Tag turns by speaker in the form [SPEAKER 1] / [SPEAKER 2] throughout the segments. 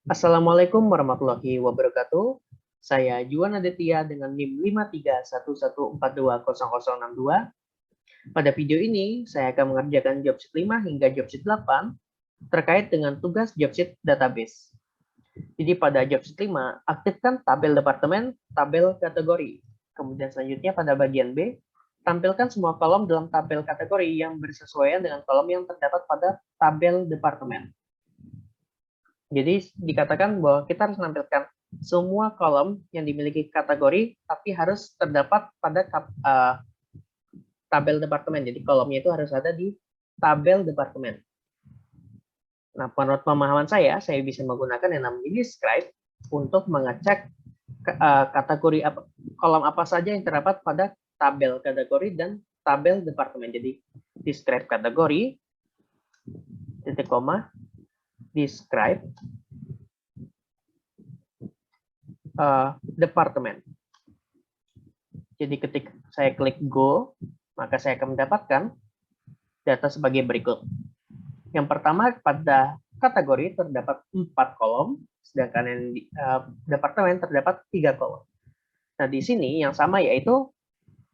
[SPEAKER 1] Assalamualaikum warahmatullahi wabarakatuh. Saya Juan Aditya dengan NIM 53114200062. Pada video ini, saya akan mengerjakan job sheet 5 hingga job sheet 8 terkait dengan tugas job sheet database. Jadi pada job sheet 5, aktifkan tabel departemen, tabel kategori. Kemudian selanjutnya pada bagian B, tampilkan semua kolom dalam tabel kategori yang bersesuaian dengan kolom yang terdapat pada tabel departemen. Jadi dikatakan bahwa kita harus menampilkan semua kolom yang dimiliki kategori, tapi harus terdapat pada tabel departemen. Jadi kolomnya itu harus ada di tabel departemen. Nah, menurut pemahaman saya bisa menggunakan yang namanya describe untuk mengecek kategori kolom apa saja yang terdapat pada tabel kategori dan tabel departemen. Jadi describe kategori, titik koma, describe departemen. Jadi ketika saya klik go, maka saya akan mendapatkan data sebagai berikut. Yang pertama, pada kategori terdapat 4 kolom, sedangkan yang di departemen terdapat 3 kolom. Nah, di sini yang sama yaitu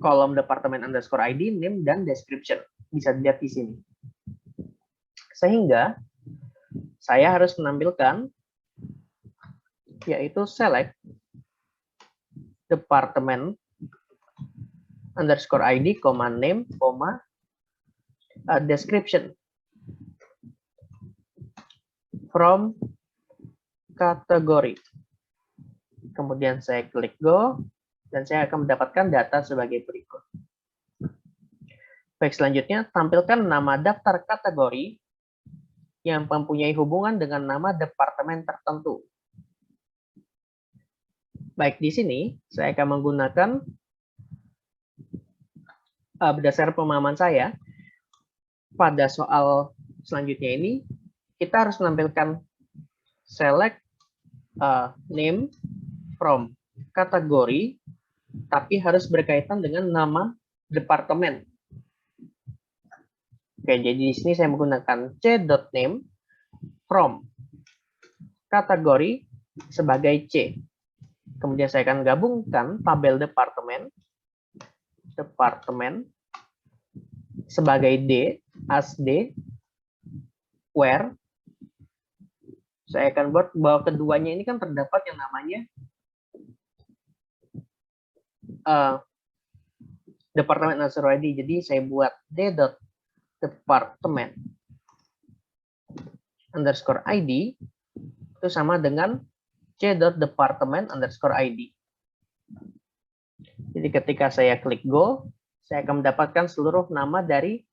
[SPEAKER 1] kolom departemen underscore ID, name, dan description. Bisa dilihat di sini. Sehingga saya harus menampilkan yaitu select departemen underscore ID, name, description from kategori. Kemudian saya klik go, dan saya akan mendapatkan data sebagai berikut. Baik, selanjutnya tampilkan nama daftar kategori yang mempunyai hubungan dengan nama departemen tertentu. Baik, di sini saya akan menggunakan berdasarkan pemahaman saya, pada soal selanjutnya ini, kita harus menampilkan select name from kategori, tapi harus berkaitan dengan nama departemen. Oke, jadi di sini saya menggunakan c.name from kategori sebagai C. Kemudian saya akan gabungkan tabel departemen sebagai D, as D, where saya akan buat bahwa keduanya ini kan terdapat yang namanya departemen underscore ID. Jadi saya buat d.departemen underscore ID itu sama dengan c.departemen underscore ID. Jadi ketika saya klik go, saya akan mendapatkan seluruh nama dari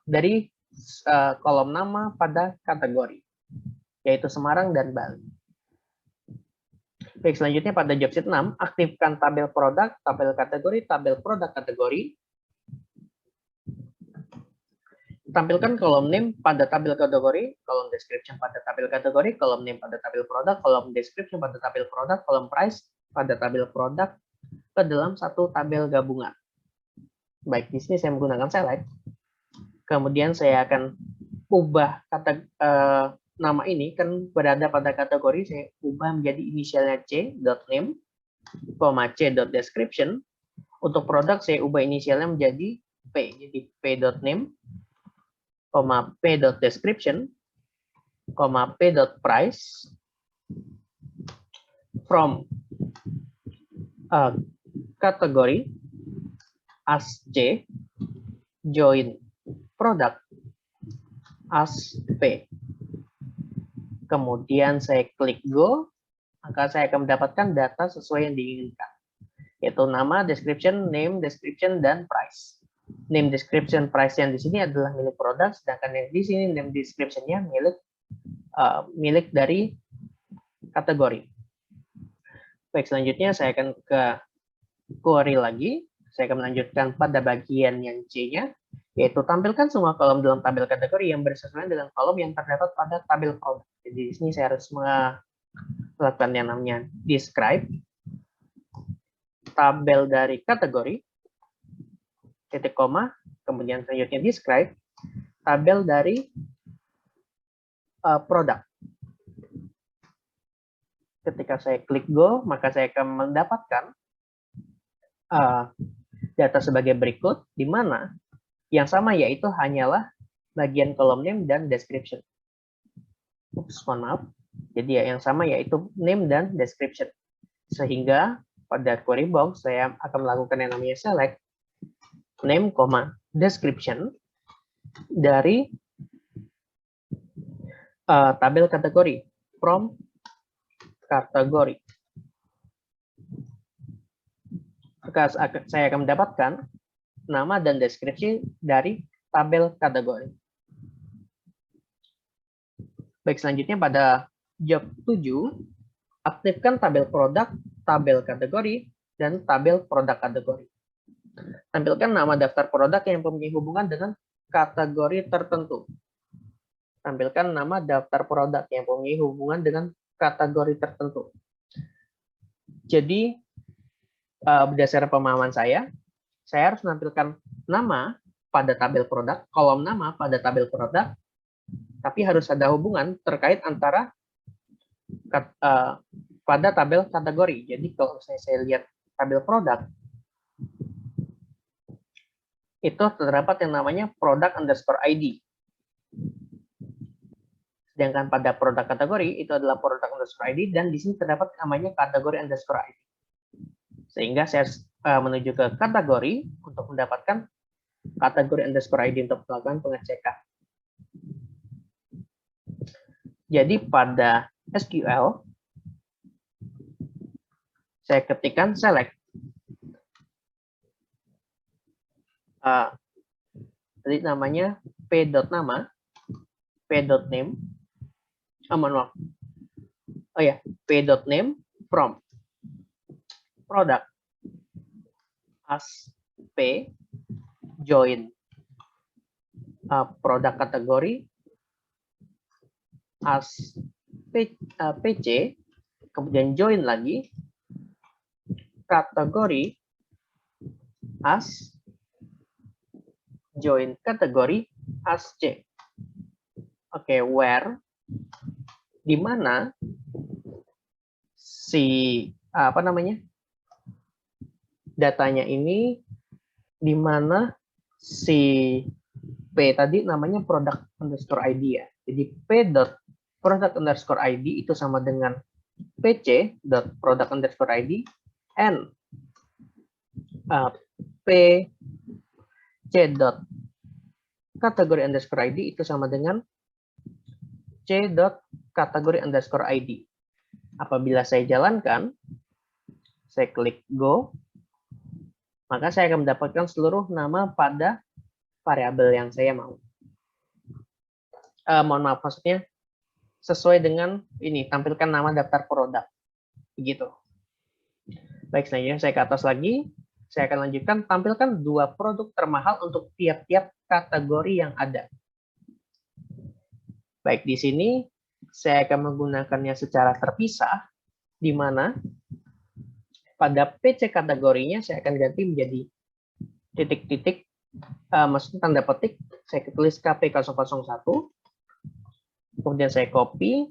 [SPEAKER 1] dari kolom nama pada kategori, yaitu Semarang dan Bali. Baik, selanjutnya pada job sheet 6, aktifkan tabel produk, tabel kategori, tabel produk kategori. Tampilkan kolom name pada tabel kategori, kolom description pada tabel kategori, kolom name pada tabel produk, kolom description pada tabel produk, kolom price pada tabel produk ke dalam satu tabel gabungan. Baik, di sini saya menggunakan select. Kemudian saya akan ubah nama ini kan berada pada kategori, saya ubah menjadi inisialnya c.name, c.description. Untuk produk saya ubah inisialnya menjadi p, jadi p.name, p.description, p.price from kategori as C, join produk as P. Kemudian saya klik go, maka saya akan mendapatkan data sesuai yang diinginkan, yaitu nama, description, name, description, dan price. Name, description, price yang di sini adalah milik produk, sedangkan yang di sini name, description-nya milik dari kategori. Baik, selanjutnya saya akan ke query lagi. Saya akan melanjutkan pada bagian yang C-nya, yaitu tampilkan semua kolom dalam tabel kategori yang bersesuaian dengan kolom yang terdapat pada tabel produk. Jadi di sini saya harus melakukan yang namanya describe tabel dari kategori, titik koma, kemudian selanjutnya describe tabel dari produk. Ketika saya klik go, maka saya akan mendapatkan data sebagai berikut, di mana yang sama yaitu hanyalah bagian kolom name dan description. Mohon maaf. Jadi yang sama yaitu name dan description. Sehingga pada query box saya akan melakukan yang namanya select name, description dari tabel kategori from kategori. Maka saya akan mendapatkan nama dan deskripsi dari tabel kategori. Baik, selanjutnya pada job 7, aktifkan tabel produk, tabel kategori, dan tabel produk kategori. Tampilkan nama daftar produk yang mempunyai hubungan dengan kategori tertentu. Tampilkan nama daftar produk yang mempunyai hubungan dengan kategori tertentu. Jadi, berdasarkan pemahaman saya harus menampilkan nama pada tabel produk, kolom nama pada tabel produk, tapi harus ada hubungan terkait antara pada tabel kategori. Jadi kalau saya lihat tabel produk, itu terdapat yang namanya product underscore ID. Sedangkan pada produk kategori, itu adalah product underscore ID, dan di sini terdapat namanya kategori underscore ID. Sehingga saya harus menuju ke kategori untuk mendapatkan kategori underscore ID untuk melakukan pengecekan. Jadi pada SQL, saya ketikkan select. Tadi namanya p.nama, p.name, maaf. Oh ya, p.name from product as p join produk kategori as pc, kemudian join lagi kategori as join kategori as c. Oke, where di mana si datanya ini, di mana si P tadi namanya product underscore ID ya. Jadi P.product underscore ID itu sama dengan PC.product underscore ID and PC.kategori underscore ID itu sama dengan C.kategori underscore ID. Apabila saya jalankan, saya klik go, maka saya akan mendapatkan seluruh nama pada variabel yang saya mau. Mohon maaf, maksudnya sesuai dengan ini, tampilkan nama daftar produk. Begitu. Baik, selanjutnya saya ke atas lagi. Saya akan lanjutkan, tampilkan 2 produk termahal untuk tiap-tiap kategori yang ada. Baik, di sini saya akan menggunakannya secara terpisah, di mana pada PC kategorinya saya akan ganti menjadi titik-titik, maksudnya tanda petik, saya tulis KP001, kemudian saya copy,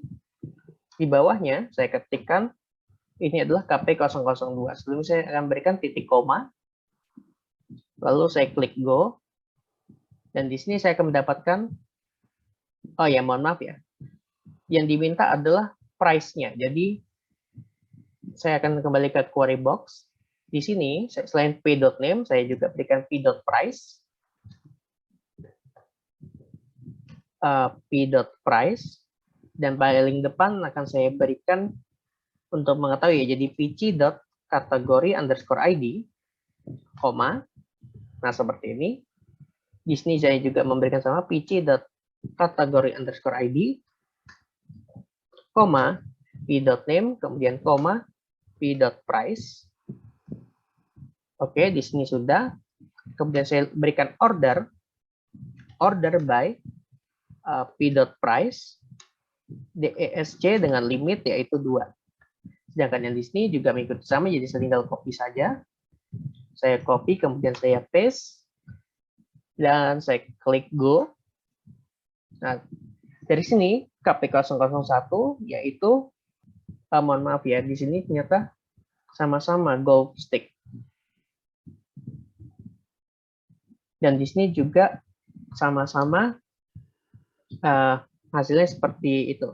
[SPEAKER 1] di bawahnya saya ketikkan, ini adalah KP002, sebelum saya akan berikan titik koma, lalu saya klik go, dan di sini saya akan mendapatkan, oh ya mohon maaf ya, yang diminta adalah price-nya, jadi saya akan kembali ke query box. Di sini, selain p.name, saya juga berikan p.price. P.price. Dan paling depan akan saya berikan untuk mengetahui ya, jadi pc.kategori underscore ID, koma. Nah, seperti ini. Di sini saya juga memberikan sama pc.kategori underscore ID, koma, p.name, kemudian koma, p.price. Oke, di sini sudah. Kemudian saya berikan order by p.price DESC dengan limit yaitu 2. Sedangkan yang di sini juga mengikuti sama, jadi saya tinggal copy saja. Saya copy, kemudian saya paste, dan saya klik go. Nah, dari sini KP001, yaitu mohon maaf ya, di sini ternyata sama-sama gold stick. Dan di sini juga sama-sama hasilnya seperti itu.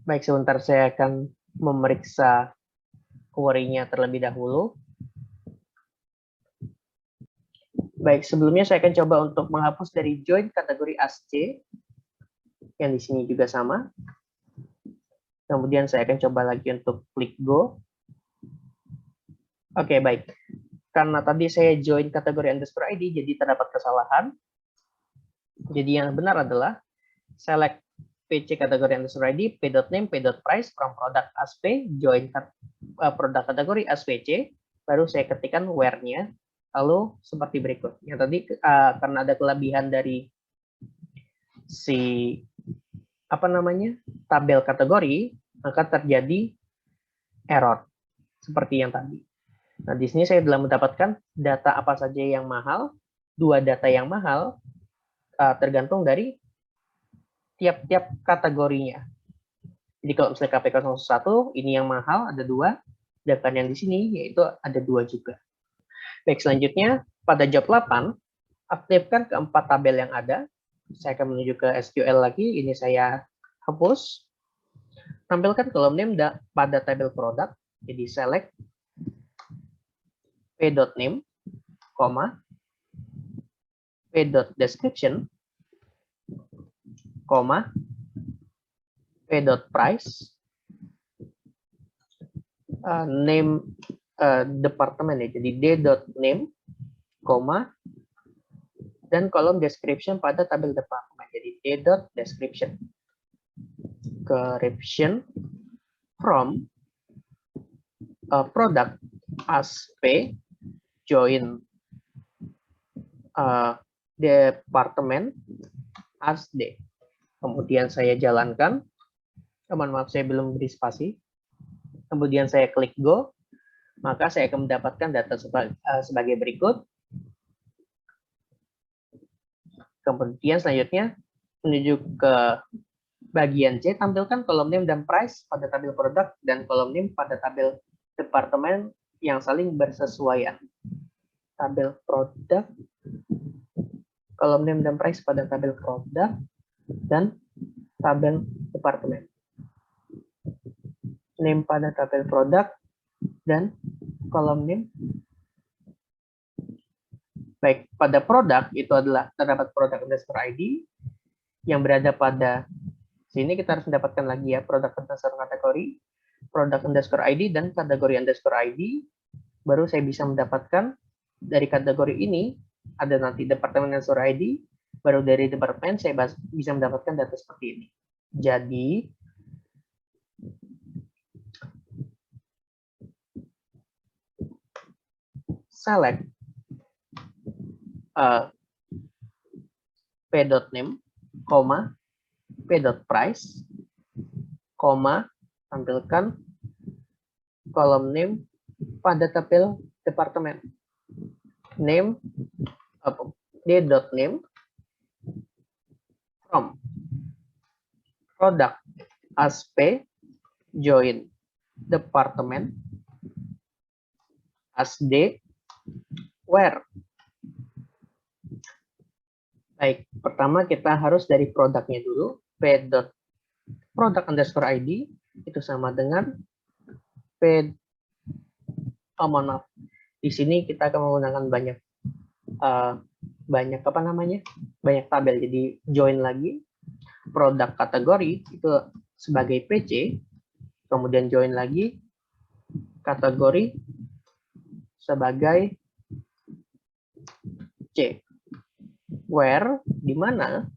[SPEAKER 1] Baik, sebentar saya akan memeriksa query-nya terlebih dahulu. Baik, sebelumnya saya akan coba untuk menghapus dari join kategori ASC, yang di sini juga sama. Kemudian saya akan coba lagi untuk klik go. Oke, baik. Karena tadi saya join kategori underscore ID, jadi terdapat kesalahan. Jadi yang benar adalah select PC kategori underscore ID, p.name, p.price, from product as p, join produk kategori as pc, baru saya ketikkan where-nya, lalu seperti berikut. Yang tadi karena ada kelebihan dari si tabel kategori, maka terjadi error seperti yang tadi. Nah, di sini saya telah mendapatkan data apa saja yang mahal, 2 data yang mahal, tergantung dari tiap-tiap kategorinya. Jadi kalau misalnya KP001, ini yang mahal, ada 2, sedangkan yang di sini yaitu ada 2 juga. Baik, selanjutnya pada job 8, aktifkan keempat tabel yang ada. Saya akan menuju ke SQL lagi, ini saya hapus. Tampilkan kolom name pada tabel produk, jadi select p.name, p.description, p.price, name departemen ya, jadi d.name, dan kolom description pada tabel departemen, jadi d.description. Description from product as p, join departemen as d. Kemudian saya jalankan, mohon maaf saya belum beri spasi. Kemudian saya klik go, maka saya akan mendapatkan data sebagai berikut. Kemudian selanjutnya menuju ke bagian C, tampilkan kolom name dan price pada tabel produk dan kolom name pada tabel departemen yang saling bersesuaian. Tabel produk, kolom name dan price pada tabel produk, dan tabel departemen. Name pada tabel produk dan kolom name. Baik, pada produk itu adalah terdapat produk underscore ID yang berada pada sini. Kita harus mendapatkan lagi ya produk underscore kategori, produk underscore ID, dan kategori underscore ID. Baru saya bisa mendapatkan dari kategori ini ada nanti departemen underscore ID. Baru dari departemen saya bisa mendapatkan data seperti ini. Jadi select p.name, p.price, tampilkan kolom name pada tabel departemen. Name d.name from product as p, join departemen as d, where. Baik, pertama kita harus dari produknya dulu. P.product underscore ID itu sama dengan P. Mohon maaf. Di sini kita akan menggunakan banyak tabel. Jadi join lagi produk kategori itu sebagai PC, kemudian join lagi kategori sebagai C. Where, di mana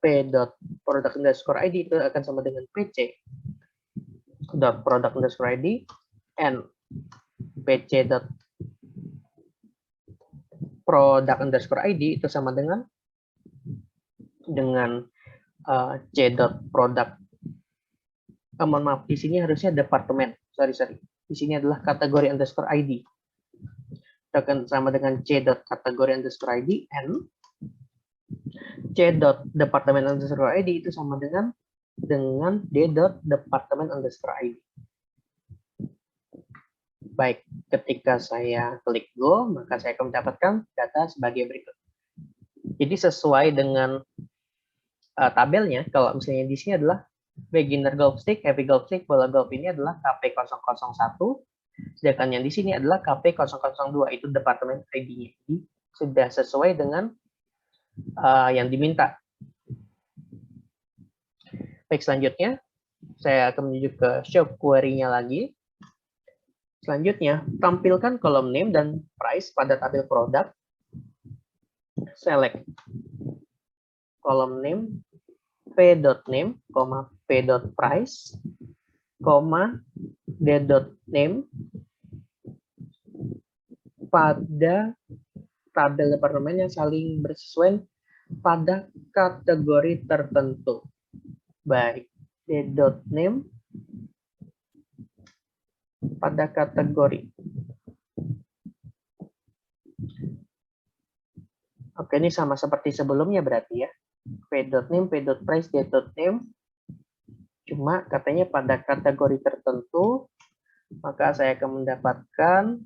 [SPEAKER 1] p.product underscore ID itu akan sama dengan pc product underscore ID and pc product underscore ID itu sama dengan c product. Mohon maaf, di sini harusnya departemen. Sorry. Di sini adalah kategori underscore ID. akan sama dengan c.category_id n c.department_id itu sama dengan d.department_id. Baik, ketika saya klik go, maka saya akan mendapatkan data sebagai berikut. Jadi sesuai dengan tabelnya, kalau misalnya di sini adalah beginner golf stick, heavy golf stick, bola golf ini adalah KP001, sedangkan yang di sini adalah KP002, itu departemen ID-nya. Jadi sudah sesuai dengan yang diminta. Baik, selanjutnya saya akan menuju ke show query-nya lagi. Selanjutnya, tampilkan kolom name dan price pada tabel produk. Select kolom name p.name, p.price, d.name pada tabel departemen yang saling bersesuaian pada kategori tertentu. Baik, d.name pada kategori. Oke, ini sama seperti sebelumnya berarti ya. P.name, p.price, d.name. Cuma katanya pada kategori tertentu, maka saya akan mendapatkan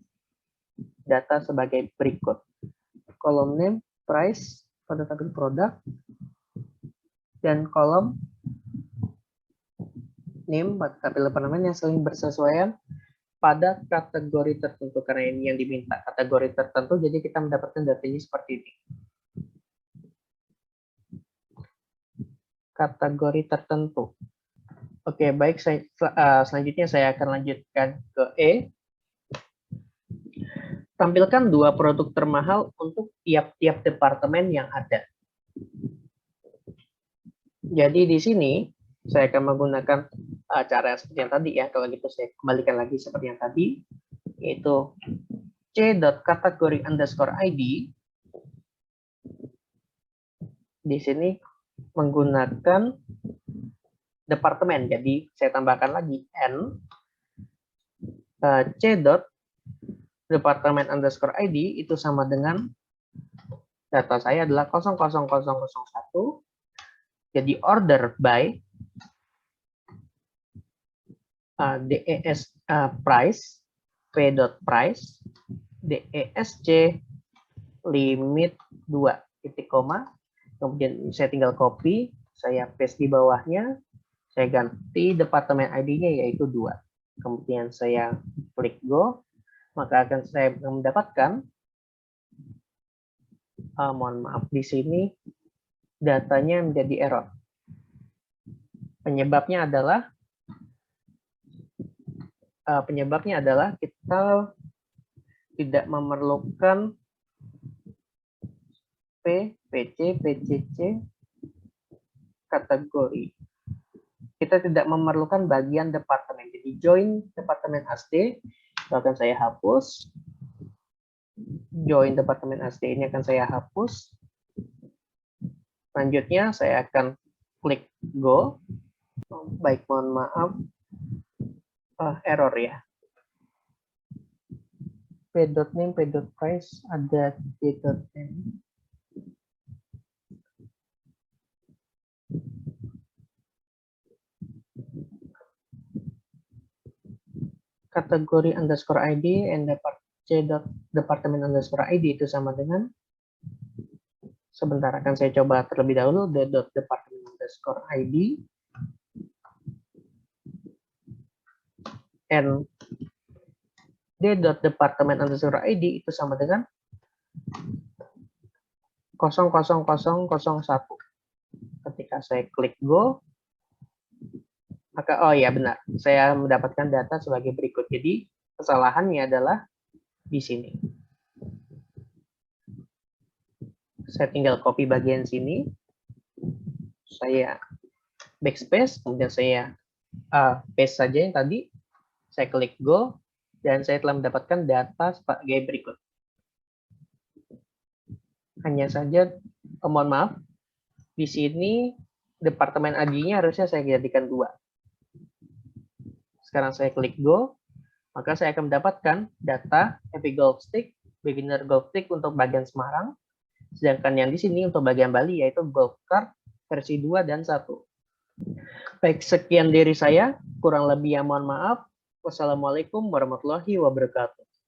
[SPEAKER 1] data sebagai berikut. Kolom name, price pada tabel produk, dan kolom name pada tabel departemen yang saling bersesuaian pada kategori tertentu. Karena ini yang diminta kategori tertentu, jadi kita mendapatkan datanya seperti ini. Kategori tertentu. Oke, baik. Selanjutnya saya akan lanjutkan ke E. Tampilkan 2 produk termahal untuk tiap-tiap departemen yang ada. Jadi di sini saya akan menggunakan cara seperti yang tadi ya. Kalau gitu saya kembalikan lagi seperti yang tadi, yaitu c.category_id. Di sini menggunakan departemen, jadi saya tambahkan lagi n c.department_id itu sama dengan data saya adalah 00001, jadi order by des price p.price desc limit 2 titik koma, kemudian saya tinggal copy, saya paste di bawahnya, saya ganti departemen ID-nya yaitu 2. Kemudian saya klik go, maka akan saya mendapatkan, mohon maaf di sini datanya menjadi error. Penyebabnya adalah kita tidak memerlukan P, PC, PCC kategori. Kita tidak memerlukan bagian departemen. Jadi join departemen ASD itu akan saya hapus. Join departemen ASD ini akan saya hapus. Selanjutnya saya akan klik go. Baik, mohon maaf. Error ya. P.name, P.price ada D.name. Kategori underscore ID and c.department_id itu sama dengan, sebentar akan saya coba terlebih dahulu, d.department_id and d.department_id itu sama dengan 00001. Ketika saya klik go, maka oh ya benar, saya mendapatkan data sebagai berikut. Jadi kesalahannya adalah di sini. Saya tinggal copy bagian sini, saya backspace, kemudian saya paste saja yang tadi, saya klik go, dan saya telah mendapatkan data sebagai berikut. Hanya saja, mohon maaf, di sini departemen ID-nya harusnya saya jadikan 2. Sekarang saya klik go, maka saya akan mendapatkan data heavy golf stick beginner golf trick untuk bagian Semarang. Sedangkan yang di sini untuk bagian Bali yaitu golf cart versi 2 dan 1. Baik, sekian dari saya. Kurang lebih ya mohon maaf. Wassalamualaikum warahmatullahi wabarakatuh.